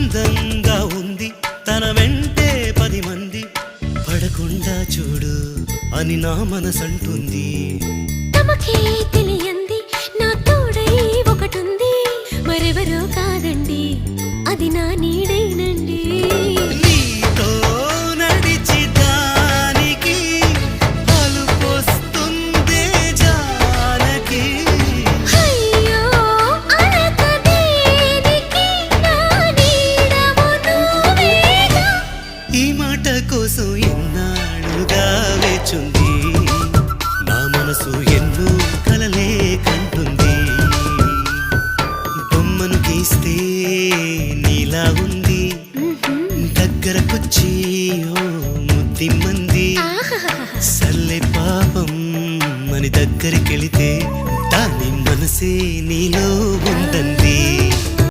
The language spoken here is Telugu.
అందంగా ఉంది తన వెంటే 10 మంది పడకుండా చూడు అని నా మనసంటుంది. తమకే తెలియంది నా తోడై ఒకటుంది, మరెవరో కాదండి అది నా నీడేనండి. నీతో నడిచి దానికి అలుపొస్తుందే జానకి. అయ్యో అనక దేనికి నా నీడవు నువ్వేగా. ఈ మాట కోసం ఎన్నాళ్ళుగా వేచుంది నా మనసు, ఎన్నో కలలే కంటుంది. బొమ్మను గీస్తే నీలా ఉంది, దగ్గరకొచ్చి ఓ ముద్దిమ్మంది. సల్లే పాపం అని దగ్గరికెళితే దాని మనసే నీలో ఉందంది.